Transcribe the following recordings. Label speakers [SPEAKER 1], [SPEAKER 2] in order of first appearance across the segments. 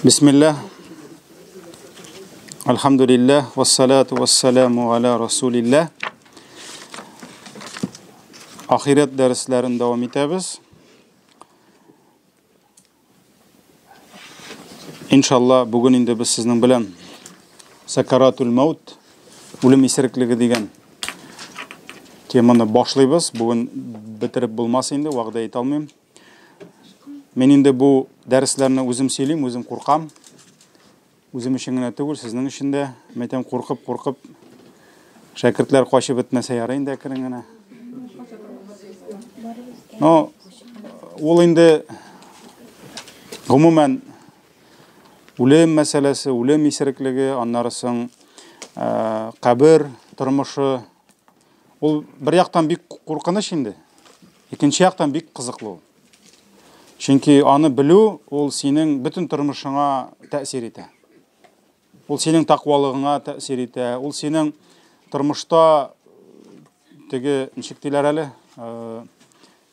[SPEAKER 1] Bismillah, alhamdulillah, wassalatu wassalamu ala rasulillah. Ahiret derslerini devam etamiz. İnşallah bugün indi biz sizning bilan Sakaratul Maut, o'lim isirikligi degan temani boshlaymiz. Bugun bitirib bo'lmas endi, vaqtda ayta olmayman. Men endi bu derslarni o'zim söyleyeyim, o'zim qo'rqam. O'zim ishingina tugul, sizning ishingda. Men ham qo'rqib shogirdlar qo'shib bitmasa yaraydi akringina. No, ol endi umuman o'lim masalasi, o'lim isirikligi, ondan qabr turmushi, ol bir yoqdan bek qo'rqinish endi. Ikkinchi yoqdan bek qiziqli. Chunki onu bilu, ol sening bütün turmushingga ta'sir etadi. Ol sening taqvollig'ingga ta'sir etadi. Ol sening turmushda tegi nishiktilar hali.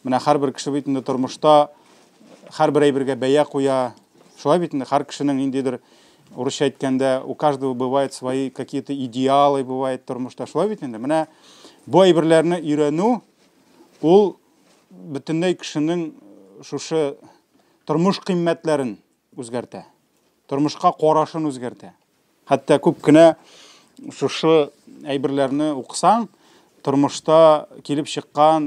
[SPEAKER 1] Mana har bir kishi bitinde turmushda har bir aybiga baya qo'ya. Шулай bitinde har kishining indidir urush aytganda, у каждого бывает свои какие-то идеалы, бывает turmushda. Шулай bitinde. Mana bu aybirlarni o'rganu, ol butunlay kishining şuşu turmush qiymatlarini o'zgartadi. Turmushga qarashini o'zgartadi. Hatto ko'pgina şuşu aybirlarni o'qisang, turmushda kelib chiqqan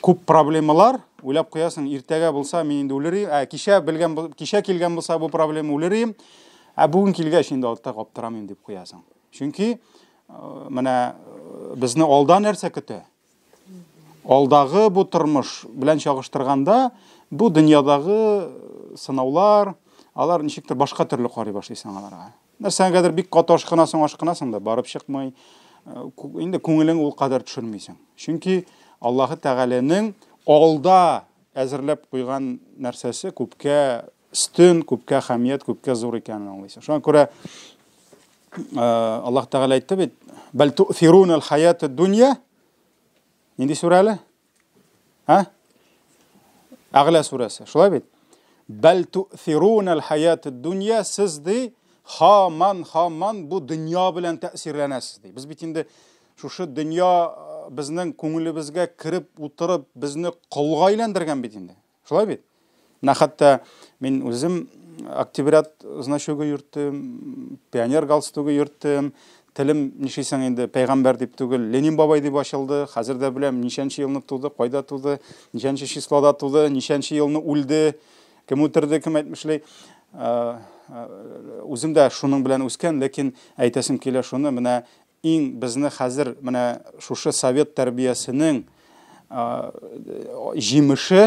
[SPEAKER 1] ko'p problemalar o'ylab qo'yasan, ertaga bo'lsa men endi o'larim, kecha kelgan bo'lsa bu problema o'larim, bugun kelgach endi ortda qolib turaman deb qo'yasan. Chunki mana bizni oldan narsa kutadi. Alдағы bu turmush bilan chog'ishtirganda, bu dunyodagi sinovlar, alar nechikdir boshqa turli qori boshlaysan alarga. Narsangadir bek qat oshqinasan da borib chiqmay, endi ko'ngling ul qadar tushirmaysan. Chunki Alloh Taolaning olda azirlab qo'ygan narsasi ko'pga ustun, ko'pga ahamiyat, ko'pga zo'r ekanini anglaysan. Shunga ko'ra Alloh Taola aytdi, "Bal tu'thirunal hayatad dunya." Nindi surali? Ha? Ag'la surasi. Shulay bit. Bal tu'thirunal hayatad dunya, sizdi haman bu dunyo bilan ta'sirlanasiz. Biz bitinde shu dunyo bizning ko'nglimizga kirib o'tirib, bizni qolga aylantirgan bitinde. Shulay bit. Na hatta men o'zim Oktябрят значогы yurtdim, Pioner galstugi yurtdim. Tilim nishaysan endi payg'ambar deb tugul, Lenin bobay deb ochildi. Hozirda bilam nishanchi yilni tu'di, qayda tu'di, nishanchi chisloda tu'di, nishanchi yilni o'ldi. Kim o'tirdi, kim aytmishlar. O'zimda shuning bilan o'sgan, lekin aytasim kelar shuni, mana eng bizni hozir mana shu sovet tarbiyasining jimishi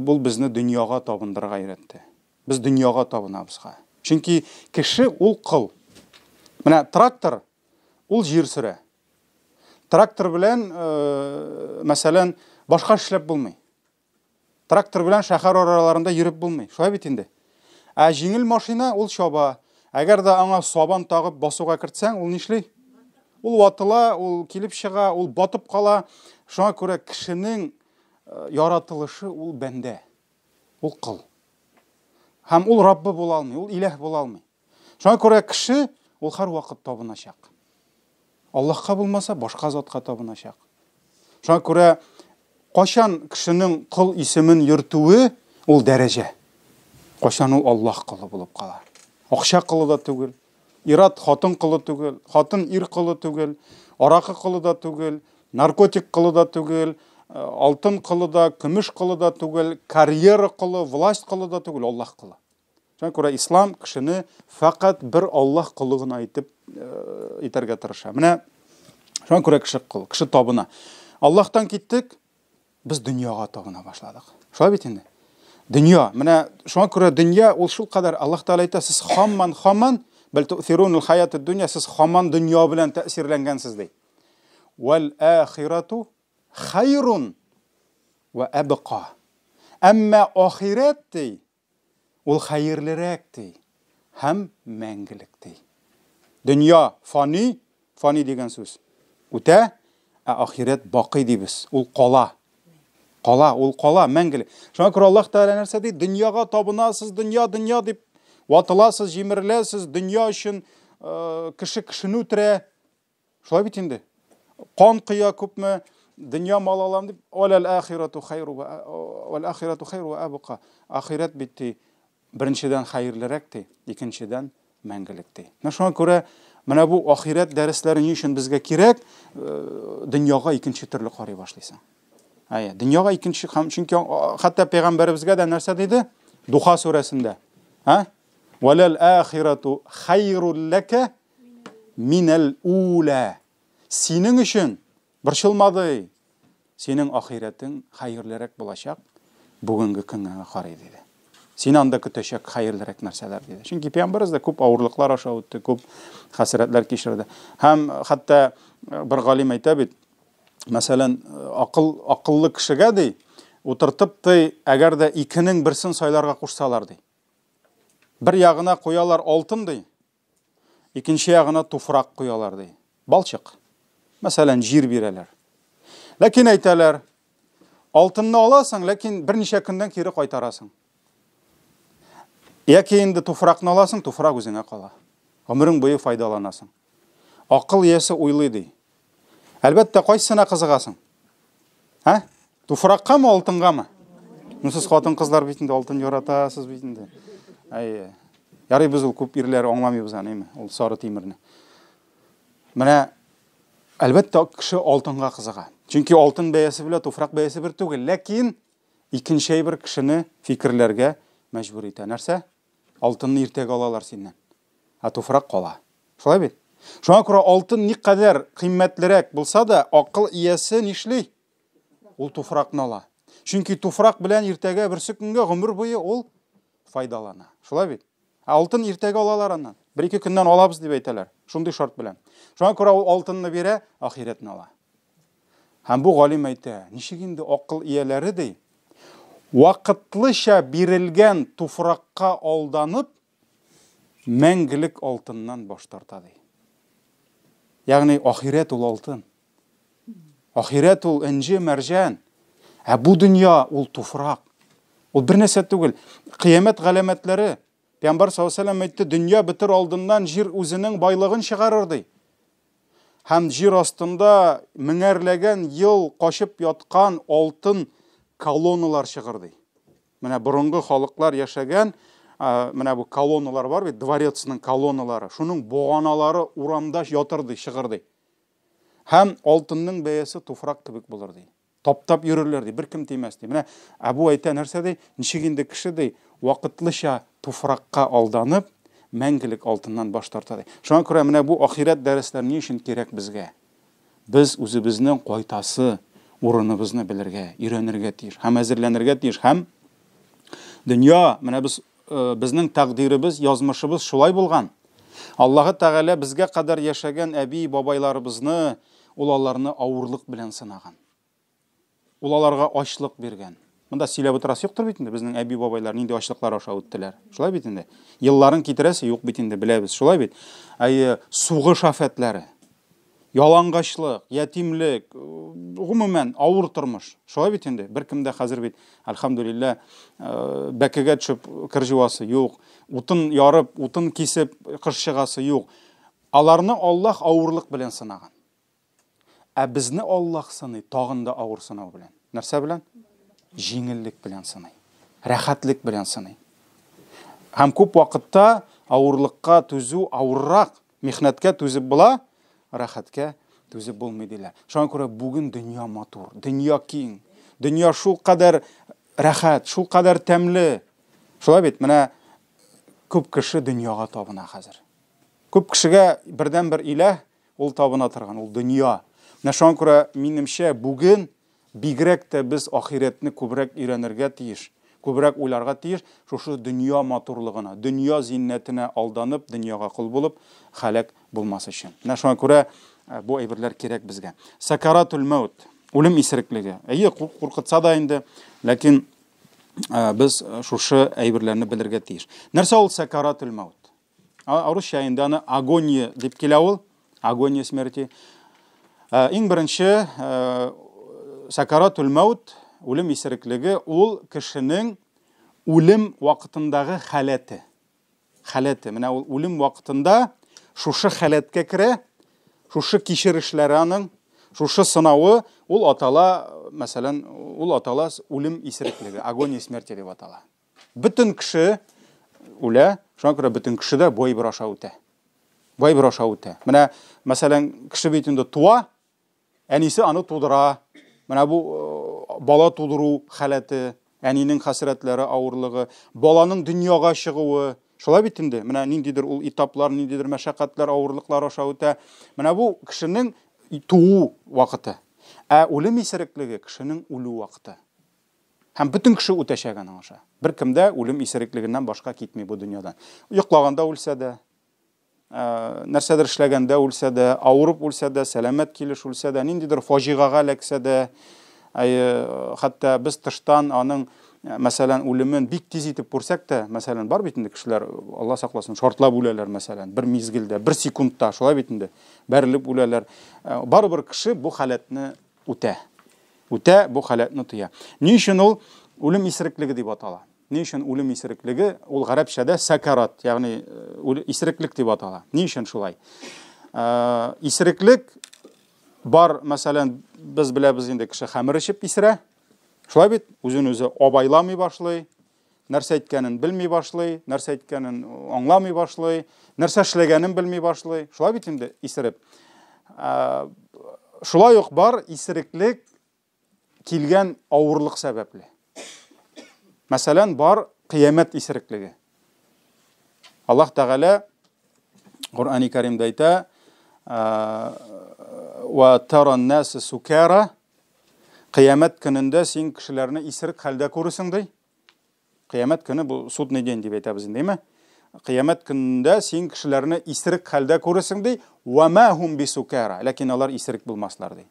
[SPEAKER 1] bu bizni dunyoga tobindirga ayratdi. Biz dunyoga tobinamiz. Chunki kishi ul qil. Mana traktor ul yer sura. Traktor bilan masalan boshqa ishlab bo'lmay. Traktor bilan shahar oralarında yurib bo'lmay. Shulay bitindi. Jingil mashina ul shoba. Agarda anga soban tag'ib bosuga kirtsang, ul nishli? Ul vatila, ul kelib chiqa, ul botib qala. Shunga ko'ra kishining yaratilishi ul banda. Ul qil. Ham ul Rabbi bo'la olmay, ul ilah bo'la olmay. Shunga ko'ra kishi ul har vaqt tobinashaq. Allohga bo'lmasa boshqa zotga tobinashaq. Shunga ko'ra qachon kishining qil ismin yurtuvi ul daraja. Qachon u Alloh qili bo'lib qolar. Oqsha qilida tugul, irat xotin qili tugul, xotin ir qili tugul, araqi qilida tugul, narkotik qilida tugul, oltin qilida, kumush qilida tugul, karyera qili, vlast qilida tugul, Alloh qili. Shunga ko'ra islom kishini faqat bir Alloh qilig'ini aytib etarga tirishadi. Mana shunga ko'ra kishi tobina. Allohdan ketdik, biz dunyoga tobina boshladik. Shunday bitindi. Dunyo, mana shunga ko'ra dunyo ul shu qadar Alloh taolay aytadi, siz xomman bal tu'thirunul hayatad dunya, siz xomman dunyo bilan ta'sirlangansiz deydi. Wal akhiratu khayrun va abqa. Amma oxirat deydi, ul xayrliroq deydi, ham mangilik deydi. Dunyo fani degan so'z. O'ta, oxirat boqiy deymiz. Ul qola. ул кала мәңгелек. Шуңа күрә Аллаһ Тәгалә нәрсә ди? Дөньяга табынасыз, дөнья дип ватыласыз, җимереләсез, дөнья өчен кеше кешене үтерә. Шулай бит инде. Кан кыя күпме, дөнья мал алам дип, валал ахирату хайру ва абqa. Ахират бит беренчедән хәерлерәк ди, икенчедән мәңгелек ди. Шуңа күрә менә бу ахират дәресләре ни өчен безгә кирәк? Дөньяга икенче төрле карый башлыйсың. Дөньяга икенче, чөнки хәтта пәйгамбәребезгә дә нәрсә диде? Духа сүрәсендә. Валал ахирату хайру лака минал ула. Синең өчен борчылмады. Синең ахиратың хәерлерәк булачак бүгенге көнгә карый диде. Син анда көтәчәк хәерлерәк нәрсәләр диде. Чөнки пәйгамбәрбез дә күп авырлыклар аша үтте, күп хәсрәтләр кичерде. Һәм хәтта бер галим әйтә бит, мәсәлән, акыллы кешегә ди, утыртып ди, әгәр дә икенең берсен сайларга кушсалар ди. Бер ягына куялар алтын ди, икенче ягына туфрак куялар ди. Балчык. Мәсәлән, җир бирәләр. Ләкин әйтәләр, алтынны аласың, ләкин берничә көндән кире кайтарасың. Яки инде туфракны аласың, туфрак үзеңә кала. Гомерең буе файдаланасың. Акыл иясе уйлый ди. Әлбәттә, кайсына кызыгасың? Туфраккамы, алтынгамы? Сез хатын кызлар бит инде алтын яратасыз бит инде. Ярый, без ул күп ирләр аңламыйбыз аны, ул сары тимерне. Менә әлбәттә кеше алтынга кызыга. Чөнки алтын бәясе белән туфрак бәясе бер түгел, ләкин икенче бер кешене фикерләргә мәҗбүр итә. Нәрсә? Алтынны иртәгә алалар синнән. Туфрак кала. Шулай бит? Шуңа күрә алтын никадәр кыйммәтлерәк булса да, акыл иясе нишли? Ул туфракны ала. Чөнки туфрак белән иртәгә берсе көнгә гомер буе ул файдалана. Шулай бит? Алтын иртәгә алалар аннан. 1-2 көннән алабыз дип әйтәләр. Шундый шарт белән. Шуңа күрә ул алтынны бирә, ахиратны ала. Һәм бу галим әйтә, ничек инде акыл ияләре ди, вакытлыча бирелгән туфракка алданып, мәңгелек алтыннан баш тарта ди. Ягъни ахират ул алтын. Ахират ул инҗе мәрҗән. Бу дөнья ул туфрак. Ул бер нәрсә түгел. Кыямәт галәмәтләре. Пәйгамбәр саллаллаһу алейһи ва сәллям әйтте, дөнья битер алдыннан җир үзенең байлыгын чыгарыр ди. Һәм җир астында меңәрләгән ел кашып яткан алтын колонналар чыгыр ди. Менә борынгы халыклар яшәгән, менә бу колонналар бар бит, дворецның колонналары. Шуның боганалары урамда ятыр ди, чыгыр ди. Һәм алтынның бәясе туфрак кебек булыр ди. Таптап йөрерләр ди, беркем тимәс ди. Менә Абу әйтә нәрсә ди? Ничек инде кеше ди, вакытлыча туфракка алданып, мәңгелек алтыннан баш тарта ди. Шуңа күрә менә бу ахират дәресләре ни өчен кирәк безгә? Без үзебезнең кайтасы урыныбызны белергә, өйрәнергә тиеш, һәм әзерләнергә тиеш, һәм дөнья, менә безнең тәкъдиребез, язмышыбыз шулай булган. Аллаһ Тәгалә безгә кадәр яшәгән әби бабайларыбызны, ул аларны авырлык белән сынаган. Ул аларга ачлык биргән. Монда сөйләп утырасы юктыр бит инде, безнең әби бабайлар нинди ачлыклар аша үттеләр. Шулай бит инде. Елларын китерәсе юк бит инде, беләбез. Шулай бит. Сугыш афәтләре, ялангачлык, ятимлек, гомумән авыр тормыш. Шулай бит инде. Беркем дә хәзер бит, әлхәмдүлилләh, бәкегә төшеп кыр җуасы юк, утын ярып, утын кисеп кыш чыгасы юк. Аларны Аллаһ авырлык белән сынаган. Безне Аллаһ сыный тагын да авыр сынау белән. Нәрсә белән? Җиңеллек белән сыный. Рәхәтлек белән сыный. Һәм күп вакытта авырлыкка түзү авыррак, михнәткә түзеп була, рәхәткә түзеп булмый диләр. Шуңа күрә бүген дөнья матур, дөнья киң, дөнья шул кадәр рәхәт, шул кадәр тәмле. Шулай бит, менә күп кеше дөньяга табына хәзер. Күп кешегә бердән-бер иләһ ул табына торган, ул дөнья. Менә шуңа күрә минемчә бүген бигрәк тә без ахиратны күбрәк өйрәнергә тиеш, күбрәк уйларга тиеш, шушы дөнья матурлыгына, дөнья зиннәтенә алданып, дөньяга кул булып, халак булмас өчен. Менә шуңа күрә бу әйберләр кирәк безгә. Сакаратул маут, үлем исереклеге. Куркытса да инде, ләкин без шушы әйберләрне белергә тиеш. Нәрсә ул сакаратул маут? Русча инде аны агония дип килә ул, агония смерти. Иң беренче сакаратул маут Үлем исереклеге ул кешенең үлем вакытындагы халәте. Халәте. Менә ул үлем вакытында шушы халәткә керә, шушы кичерешләре аның, шушы сынавы ул атала, мәсәлән, ул атала үлем исереклеге, агония смерти дип атала. Бөтен кеше үлә, шуңа күрә бөтен кешедә бай бер аша үтә. Бай бер аша үтә. Менә, мәсәлән, кеше бит инде туа, әнисе аны тудыра. Менә бу бала тудыру халәте, әнинең хәсрәтләре, авырлыгы, баланың дөньяга чыгуы, шулай бит инде. Менә ниндидер ул этаплар, ниндидер мәшәкатьләр, авырлыклар аша үтә. Менә бу кешенең туу вакыты. Ә үлем исереклеге кешенең үлү вакыты. Һәм бөтен кеше үтәчәк аның аша. Бер кемдә үлем исереклегеннән башка китми бу дөньядан. Йоклаганда үлсә дә, нәрсәдер эшләгәндә үлсә дә, авырып үлсә дә, сәламәт килеш үлсә дә, ниндидер фаҗигага эләксә дә, хәтта без тыштан аның мәсәлән үлемен бик тиз итеп күрсәк тә, мәсәлән бар бит инде кешеләр, Алла сакласын, шартлап үләләр мәсәлән, бер мизгелдә, бер секундта, шулай бит инде, бәрелеп үләләр. Барыбер кеше бу халәтне үтә. Үтә бу халәтне тыя. Ни өчен ул үлем исереклеге дип атала? Ни өчен үлем исереклеге? Ул гарәпчәдә сакарат, ягъни исереклек дип атала. Ни өчен шулай? Исереклек бар, мәсәлән, без беләбез инде кеше хәмер ичеп исерә. Шулай бит, үзен-үзе абайламый башлый, нәрсә әйткәнен белми башлый, нәрсә әйткәнен аңламый башлый, нәрсә эшләгәнен белми башлый. Шулай бит инде исереп. Шулай ук бар исереклек килгән авырлык сәбәпле. Мәсәлән, бар кыямәт исереклеге. Аллаһ Тәгалә Куръан-и Кәримдә әйтә: "Ва таран-нас сукара", кыямәт көнендә син кешеләрне исерек хәлдә күрсең ди. Кыямәт көне бу судный день дип әйтәбез инде, Кыямәт көнендә син кешеләрне исерек хәлдә күрсең ди. "Ва ма хум бисукара", ләкин алар исерек булмаслар ди.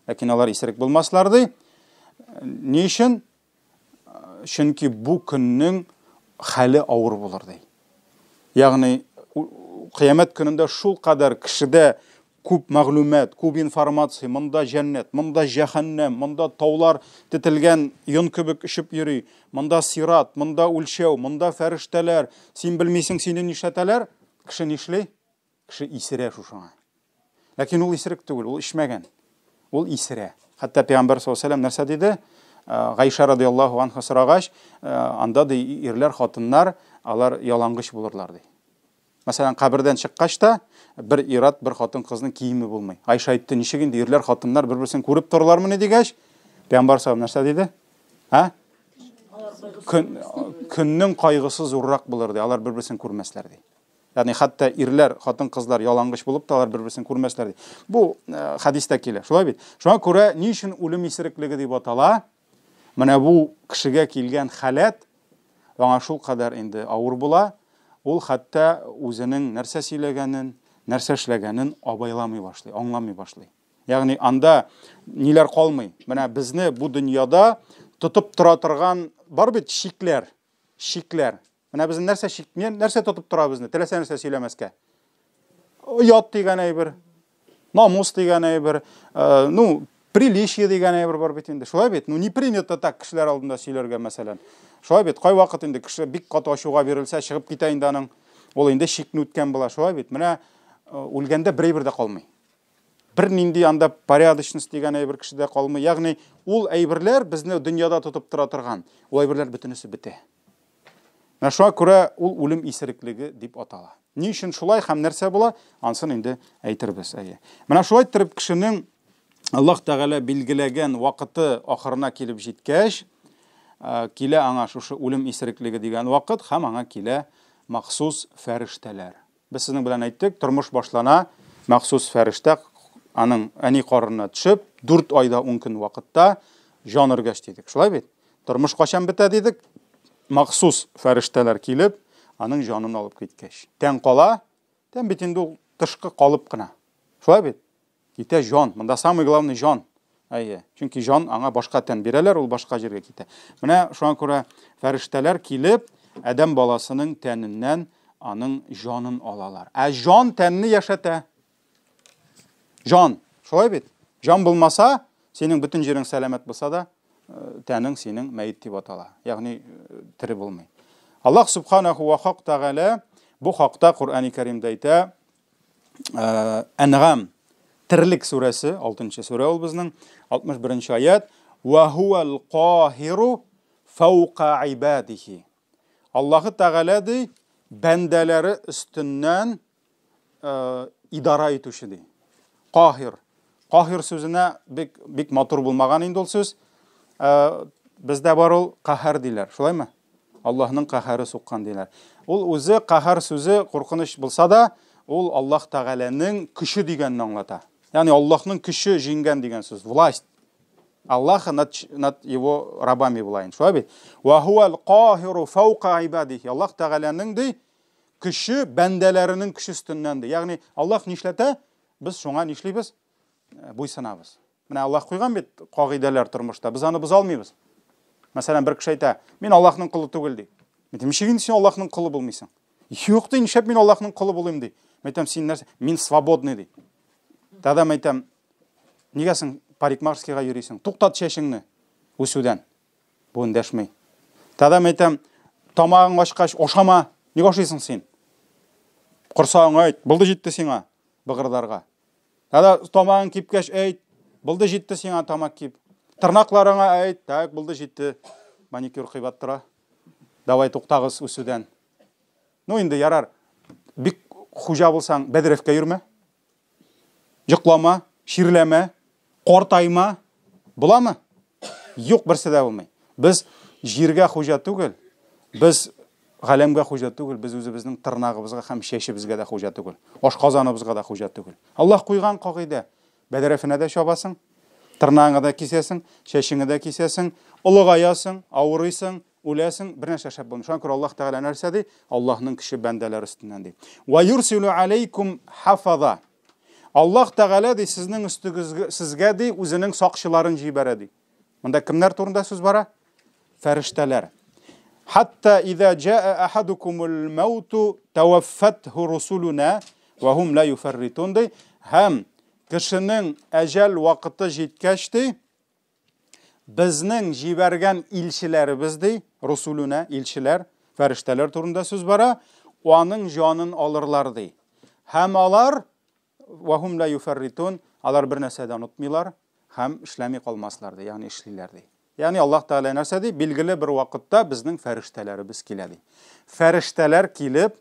[SPEAKER 1] Ләкин алар исерек булмаслар ди. Ни өчен? Чөнки бу көннең хәле авыр булыр ди. Ягъни кыямәт көнендә шул кадәр кешедә күп мәгълүмат, күп информация, монда җәннәт, монда җәһәннәм, монда таулар тетелгән йон кебек ишеп йөри, монда сират, монда үлчәү, монда фәрештәләр, син белмисең, сине нишләтәләр? Кеше нишли? Кеше исерә шушыңа. Ләкин ул исерек түгел, ул ишмәгән. Ул исерә. Хәтта Пәйгамбәр саллаллаһу алейһи ва нәрсә диде? Гайша радиллаһу анха сорагач, анда да ирләр, хатыннар, алар ялангыч булырлар ди. Мәсәлән, кабердән чыккач та бер ират, бер хатын кызның киеме булмый. Айша әйтте, ничек инде ирләр, хатыннар бер-берсен күреп торалармы дигәч, Пәйгамбәр саллаллаһу нәрсә диде? Көннең кайгысы зуррак булыр ди, алар бер-берсен күрмәсләр ди. Ягъни хәтта ирләр, хатын-кызлар ялангыч булып та алар бер-берсен күрмәсләр ди. Бу хадистә килә, шулай бит. Шуңа күрә ни өчен үлем исереклеге дип атала? Менә бу кешегә килгән халәт аңа шул кадәр инде авыр була, ул хәтта үзенең нәрсә сөйләгәнен, нәрсә эшләгәнен абайламый башлый, аңламый башлый. Ягъни анда ниләр калмый. Менә безне бу дөньяда тотып тора торган бар бит шикләр. Менә безне нәрсә шикмен, нәрсә тотып тора безне? Теләсә нәрсә сөйләмәскә. Ят дигән әйбер, намус дигән әйбер, приличие дигән әйбер бар бит инде. Шулай бит, не принято так кешеләр алдында сөйләргә мәсәлән. Шулай бит, кай вакыт инде кеше бик каты ачуга бирелсә, чыгып китә инде аның. Ул инде шикне үткән була, шулай бит. Менә үлгәндә бер әйбер дә калмый. Бер нинди анда порядочность дигән әйбер кешедә калмый. Ягъни ул әйберләр безне дөньяда тотып тора торган. Ул әйберләр бөтенесе бетә. Менә шуңа күрә ул үлем исереклеге дип атала. Ни өчен шулай һәм нәрсә була? Ансын инде әйтербез. Менә шулай торып кешенең Аллаһ Тәгалә билгеләгән вакыты ахырына килеп җиткәч, килә аңа шушы үлем исереклеге дигән вакыт һәм аңа килә махсус фәрештәләр. Без сезнең белән әйттек, тормыш башлана, махсус фәрештә аның әни карынына төшеп, 4 айда 10 көн вакытта җан өргәч дидек. Шулай бит? Тормыш качан бетә дидек? Махсус фәрештәләр килеп, аның җанын алып киткәч. Тән кала, тән бит инде ул тышкы калып кына. Шулай бит? Китә җан, монда самый главный җан. Чөнки җан аңа башка тән бирәләр, ул башка җиргә китә. Менә шуңа күрә фәрештәләр килеп, адәм баласының тәненнән аның җанын алалар. Җан тәнне яшәтә. Җан, шулай бит? Җан булмаса, синең бөтен җирең сәламәт булса да, тәнең синең мәйет дип атала. Ягъни тире булмый. Аллаһ субханаху ва тағала бу хакта Кур'ан-ы Каримдә әйтә, Әнғам Тирлек сүрәсе, 6-нчы сүрә ул безнең, 61-нче аят: "Ва хувал қахиру фауқа ибадихи". Аллаһы Тәгалә ди, бәндәләре өстеннән идара итүче ди. Қахир. Қахир сүзенә бик матур булмаган инде ул сүз. Бездә бар ул каһар диләр. Шулаймы? Аллаһның каһары суккан диләр. Ул үзе каһар сүзе куркыныч булса да, ул Аллаһ Тәгаләнең көче дигәнне аңлата. Ягъни Аллаһның көче җиңгән дигән сүз. Власть. Аллаһ над его рабами булайын. Шулай бит. Ва хувал қахиру фауқа ибадихи. Аллаһ Тәгаләнең ди көче бәндәләренең көче өстеннән ди. Ягъни Аллаһ нишләтә? Без шуңа нишлибез? Буйсынабыз. Менә Аллаһ куйган бит кагыйдәләр тормышта. Без аны боза алмыйбыз. Мәсәлән, бер кеше әйтә: "Мин Аллаһның кулы түгел" ди. Мен ничек син Аллаһның кулы булмыйсың? Юк ди, нишләп мин Аллаһның кулы булыйм ди. Мен әйтәм, син нәрсә? Мин свободный ди. Тада мен әйтәм, нигә син парикмахерскийга йөрисең? Туктат чәчеңне үсүдән. Бу эндәшмәй. Тада мен әйтәм, тамагың ачкач ошама, нигә ашыйсың син? Курсагың әйт, булды җитте сиңа быгырдарга. Тада тамагың кипкәч әйт, булды җитте сиңа тамак кип. Тырнакларыңа әйт, так, булды җитте. Маникюр кыйбат тора. Давай туктагыз үсүдән. Ну инде ярар. Бик хуҗа булсаң, Бәдрәфкә йөрмә. Йоклама, ширләмә, картайма. Буламы? Юк, берсе дә булмый. Без җиргә хуҗа түгел. Без галәмгә хуҗа түгел. Без үзебезнең тырнагыбызга һәм чәчебезгә дә хуҗа түгел. Ашказаныбызга да хуҗа түгел. Аллаһ куйган кагыйдә. Бәдрәфенә дә чабасың, тырнагыңа да кисәсең, чәчеңә дә кисәсең, улыгаясың, авырыйсың, үләсең, бернәрсә шәп булмый. Шуңа күрә Аллаһ Тәгалә нәрсә ди? Аллаһның кеше бәндәләре өстеннән ди. Ва юрсилу алейкум хафаза. Аллаһ Тәгалә ди сезнең сезгә ди үзенең сакчыларын җибәрә ди. Монда кемнәр турында сүз бара? Фәрештәләр. Хатта иза жаа ахадукумул мауту таваффатху русулуна ва хум ла юфарритун ди. Һәм кешенең әҗәл вакыты җиткәч ди, безнең җибәргән илчеләребез ди, русулуна илчеләр, фәрештәләр турында сүз бара, аның җанын алырлар ди. Һәм алар ва хум ла юфарритун, алар бер нәрсәдә онытмыйлар һәм эшләми калмаслар ди, ягъни эшлиләр ди. Ягъни Аллаһ Тәгалә нәрсә ди? Билгеле бер вакытта безнең фәрештәләребез килә ди. Фәрештәләр килеп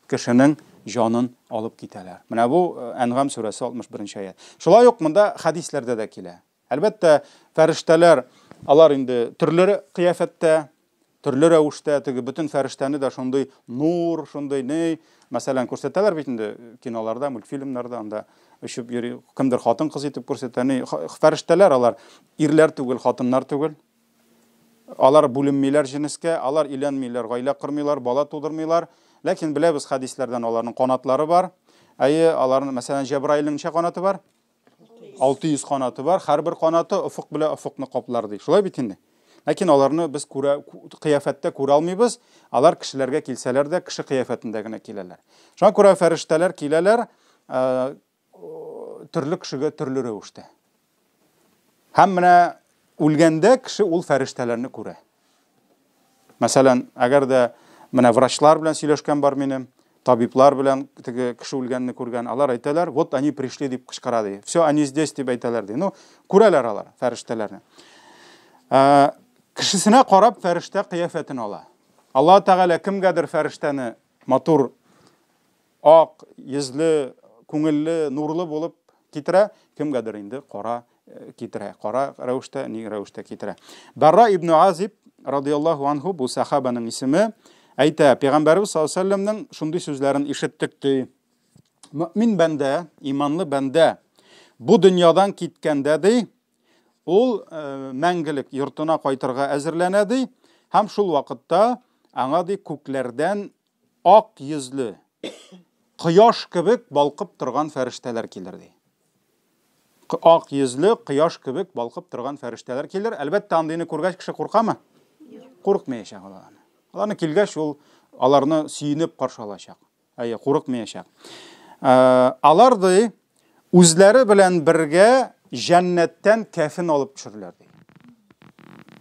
[SPEAKER 1] кешенең җанын алып китәләр. Менә бу Әнғам сүрәсе 61-нче аят. Шулай ук монда хадисләрдә дә килә. Әлбәттә, фәрештәләр алар инде төрле кыяфәттә, төрле рәвештә, теге бөтен фәрештәне дә шундый нур, шундый ней, мәсәлән, күрсәтәләр бит инде киноларда, мультфильмнарда, анда өчеп йөри, кемдер хатын кыз итеп күрсәтә. Фәрештәләр алар ирләр түгел, хатыннар түгел. Алар бүленмиләр җинескә, алар өйләнмиләр, гаилә кырмыйлар, бала тудырмыйлар. Ләкин беләбез хадисләрдән аларның канатлары бар. Аларның мәсәлән Җәбраилнең ничә канаты бар? 600 канаты бар. Һәр бер канаты офык белән офыкны каплар ди. Шулай бит инде. Ләкин аларны без кыяфәттә күрә алмыйбыз. Алар кешеләргә килсәләр дә кеше кыяфәтендә генә киләләр. Шуңа күрә фәрештәләр киләләр төрле кешегә төрле рәвештә. Һәм менә үлгәндә кеше ул фәрештәләрне күрә. Мәсәлән, әгәр дә менә врачлар белән сөйләшкән бар минем, табиблар белән теге кеше үлгәнне күргән, алар әйтәләр, вот они пришли дип кычкыра ди. Всё, они здесь дип әйтәләр ди. Ну, күрәләр алар фәрештәләрне. Кешесенә карап фәрештә кыяфәтен ала. Аллаһ Тәгалә кемгәдер фәрештәне матур, ак, йөзле, күңелле, нурлы булып китерә, кемгәдер инде кара китерә. Кара рәвештә, ни рәвештә китерә. Барра ибн Азиб радиллаһу анху, бу сахабаның исеме, әйтә, Пәйгамбәрбез саллаллаһу алейһи ва сәлләмнең шундый сүзләрен ишеттек ди. Мөмин бәндә, иманлы бәндә бу дөньядан киткәндә ди, ул мәңгелек йортына кайтырга әзерләнә ди, һәм шул вакытта аңа ди күкләрдән ак йөзле, кояш кебек балкып торган фәрештәләр килер ди. Ак йөзле, кояш кебек балкып торган фәрештәләр килер. Әлбәттә, андыйны күргәч кеше куркамы? Курыкмаячак алар. Аларны килгәч ул аларны сөенеп каршы алачак. Курыкмаячак. Алар ди үзләре белән бергә җәннәттән кәфен алып төшерләр ди.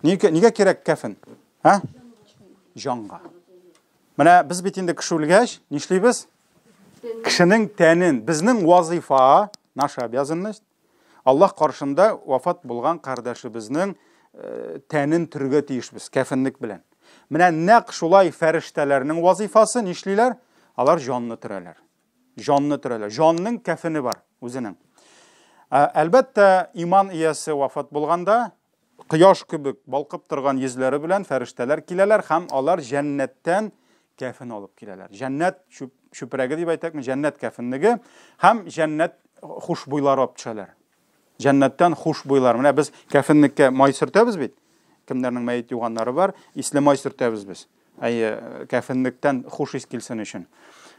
[SPEAKER 1] Нигә кирәк кәфен? Ха? Җанга. Менә без бит инде кеше үлгәч, нишлибез? Кешенең тәнен, безнең вазифа, наша обязанность, Аллаһ каршында вафат булган кардәшебезнең тәнен төргә тиешбез, кәфенлек белән. Менә нәкъ шулай фәрештәләрнең вазифасы нишлиләр? Алар җанны төрәләр. Җанны төрәләр. Җанның кәфене бар үзенең. Әлбәттә, иман иясе вафат булганда, кояш кебек балкып торган йөзләре белән фәрештәләр киләләр һәм алар җәннәттән кәфен алып киләләр. Җәннәт чүпрәге дип әйтәкме, җәннәт кәфенлеге һәм җәннәт хушбуйлары алып төшәләр. Җәннәттән хушбуйлар. Менә без кәфенлеккә май сөртәбез бит. Кемнәрнең мәйет юганнары бар, исле май сөртәбез без. Кәфенлектән хуш ис килсен өчен.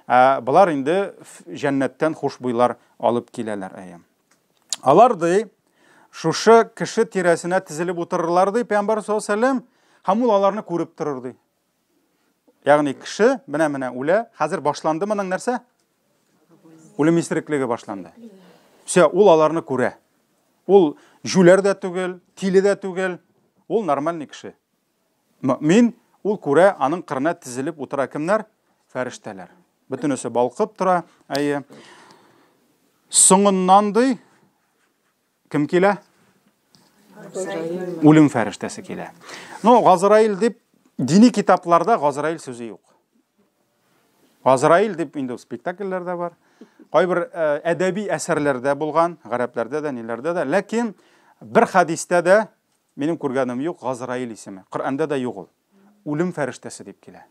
[SPEAKER 1] Булар инде җәннәттән хушбуйлар алып киләләр. Алар ди шушы кеше тирәсенә тизелеп утырырлар ди Пәйгамбәр саллаллаху алейһи ва саллям, һәм ул аларны күреп торыр ди. Ягъни кеше менә үлә, хәзер башланды моның нәрсә? Үлем исереклеге башланды. Ул аларны күрә. Ул жүләр дә түгел, тиле дә түгел, ул нормальный кеше. Мөмин, ул күрә, аның кырына тизелеп утыра кемнәр? Фәрештәләр. Бөтенесе балкып тора. Соңыннан ди кем килә? Үлем фәрештәсе килә. Газраил дип дини китапларда Газраил сүзе юк. Газраил дип инде спектакльләрдә бар. Кайбер әдәби әсәрләрдә булган, гарәпләрдә дә, ниләрдә дә, ләкин бер хадистә дә минем күргәнем юк Газраил исеме. Коръәндә дә юк ул. Үлем фәрештәсе дип килә.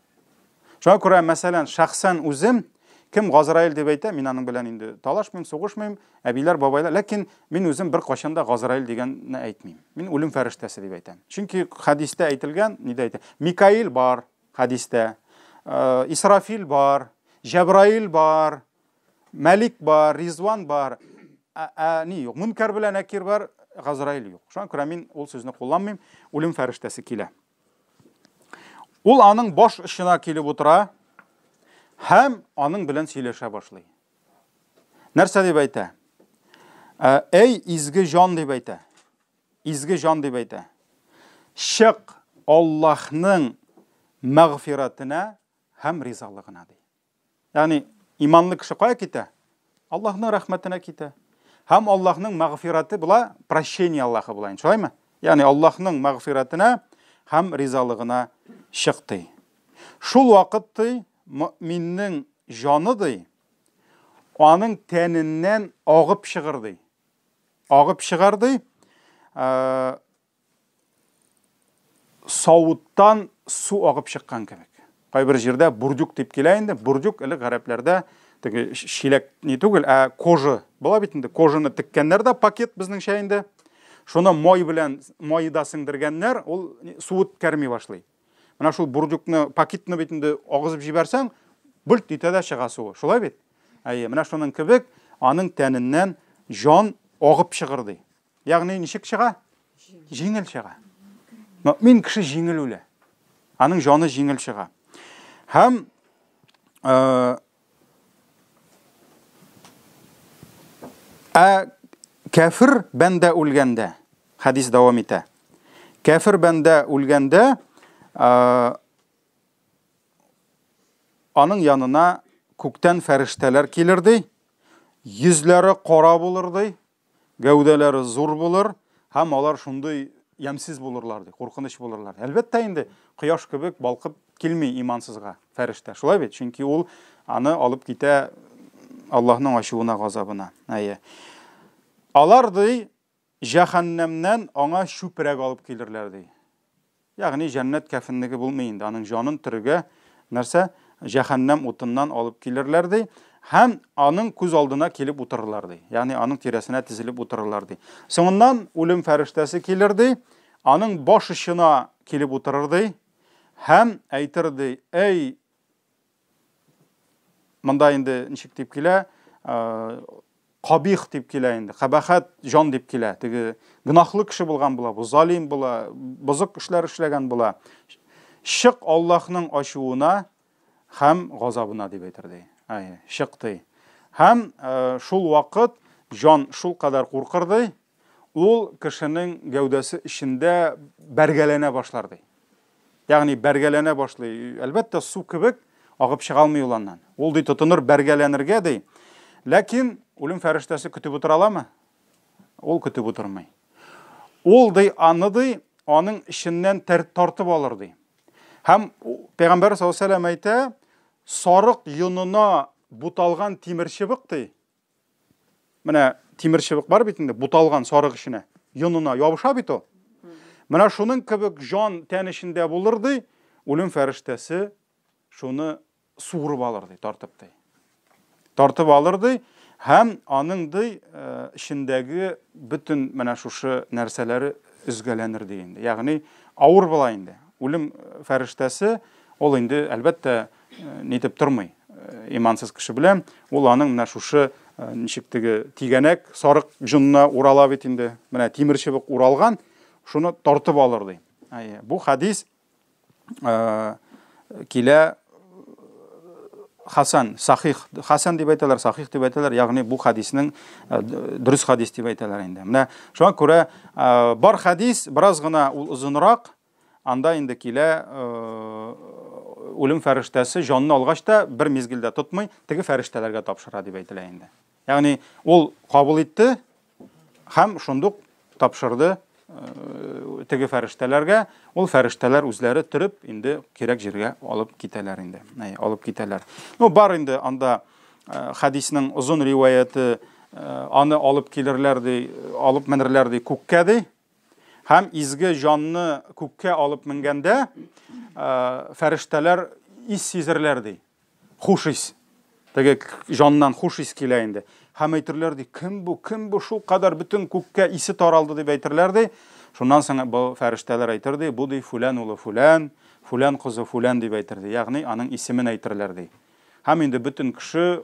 [SPEAKER 1] Шуңа күрә, мәсәлән, шәхсән үзем кем Газраил дип әйтә, мин аның белән инде талашмыйм, сугышмыйм, әбиләр, бабайлар, ләкин мин үзем бер кашанда Газраил дигәнне әйтмим. Мин үлем фәрештәсе дип әйтәм. Чөнки хадистә әйтелгән, нидә әйтә? Микаил бар хадистә, Исрафил бар, Җәбраил бар, Мәлик бар, Ризван бар. Ни юк, Мункар белән Накир бар, Газраил юк. Шуңа күрә мин ул сүзне кулланмыйм, үлем фәрештәсе килә. Ул аның баш очына килеп утыра һәм аның белән сөйләшә башлый. Нәрсә дип әйтә? Эй изге җан дип әйтә. Изге җан дип әйтә. Шык Аллаһның мәгъфиратына һәм ризалыгына ди. Ягъни иманлы кеше кая китә? Аллаһның рәхмәтенә китә. Һәм Аллаһның мәгъфираты була, прощение Аллаһы була, шулаймы? Ягъни Аллаһның мәгъфиратына һәм ризалыгына чыкты. Шул вакытта мөминнең җаны ди, аның тәненнән агып чыгыр ди. Агып чыгар ди. Савыттан су агып чыккан кебек. Кайбер җирдә бурдюк дип килә инде. Бурдюк элек гарәпләрдә теге шилек ни түгел, кожа. Була бит инде, кожаны теккәннәр дә пакет безнеңчә инде. Шуны май белән майда сеңдергәннәр, ул суыт кәрми башлый. Менә шул бурдюкны, пакетны бит инде агызып җибәрсәң, бүлт итә дә чыга суы. Шулай бит? Менә шуның кебек аның тәненнән җан агып чыгыр ди. Ягъни ничек чыга? Җиңел чыга. Мөмин кеше җиңел үлә. Аның җаны җиңел чыга. Һәм кәфир бәндә үлгәндә, хадис дәвам итә. Кәфир бәндә үлгәндә аның янына күктән фәрештәләр килер ди. Йөзләре кара булыр ди, гәүдәләре зур булыр, һәм алар шундый ямсыз булырлар ди, куркыныч булырлар. Әлбәттә инде кояш кебек балкып килми имансызга фәрештә. Шулай бит, чөнки ул аны алып китә Аллаһның ачуына, газабына. Алар ди җәһәннәмнән аңа чүпрәк алып килерләр ди. Ягъни җәннәт кәфенлеге булмый инде, аның җанын төргә нәрсә? Җәһәннәм утыннан алып килерләр ди. Һәм аның күз алдына килеп утырырлар ди. Ягъни аның тирәсенә тизелеп утырырлар ди. Соңыннан үлем фәрештәсе килер ди, аның баш очына килеп утырыр ди, һәм әйтер ди: "Эй, монда инде ничек дип килә? Кабих дип килә инде. Кабахат җан дип килә. Теге гынахлы кеше булган була, бу залим була, бозык эшләр эшләгән була. Шык Аллаһның ачуына һәм газабына" дип әйтер ди. Шыкты. Һәм шул вакыт җан шул кадәр куркыр ди, ул кешенең гәүдәсе эчендә бәргәләнә башлар ди. Ягъни бәргәләнә башлый. Әлбәттә, су кебек агып чыга алмый ул аннан. Ул ди тотыныр бәргәләнергә ди. Ләкин үлем фәрештәсе көтеп утыра аламы? Ул көтеп утырмый. Ул ди аны ди аның эченнән тартып алыр ди. Һәм Пәйгамбәр саллаллаһу алейһи ва сәллям әйтә, сарык йонына буталган тимер чыбык ди. Менә тимер чыбык бар бит инде, буталган сарык эченә, йонына ябыша бит ул. Менә шуның кебек жан тән эчендә булыр ди, үлем фәрештәсе шуны суырып алыр ди, тартып ди. Тартып алыр ди, һәм аның ди эчендәге бүтән менә шушы нәрсәләре үзгәләнер ди инде. Ягъни авыр була инде. Үлем фәрештәсе ул инде әлбәттә нитеп тормый. Имансыз кеше белән ул аның менә шушы ничектеге тигәнәк сарык җонына урала бит инде. Менә тимер чыбык уралган, шуны тартып алыр ди. Бу хадис килә Хасан, сахих, Хасан дип әйтәләр, сахих дип әйтәләр, ягъни бу хадиснең дөрес хадис дип әйтәләр инде. Менә шуңа күрә бар хадис бераз гына ул узынрак, анда инде килә үлем фәрештәсе җанны алгач та бер мизгелдә тотмый, теге фәрештәләргә тапшыра дип әйтелә инде. Ягъни ул кабул итте һәм шундук тапшырды теге фәрештәләргә, ул фәрештәләр үзләре төреп инде кирәк җиргә алып китәләр инде. Алып китәләр. Бар инде анда хадиснең узын риваяты, аны алып килерләр ди, алып менерләр ди күккә ди. Һәм изге җанны күккә алып менгәндә фәрештәләр ис сизерләр ди. Хуш ис. Теге җаннан хуш ис килә инде. Һәм әйтерләр ди, кем бу шул кадәр бүтән күккә исе таралды дип әйтерләр ди. Шуннан соң бу фәрештәләр әйтер ди, бу ди фулан улы фулан, фулан кызы фулан дип әйтер ди. Ягъни аның исемен әйтерләр ди. Һәм инде бүтән кеше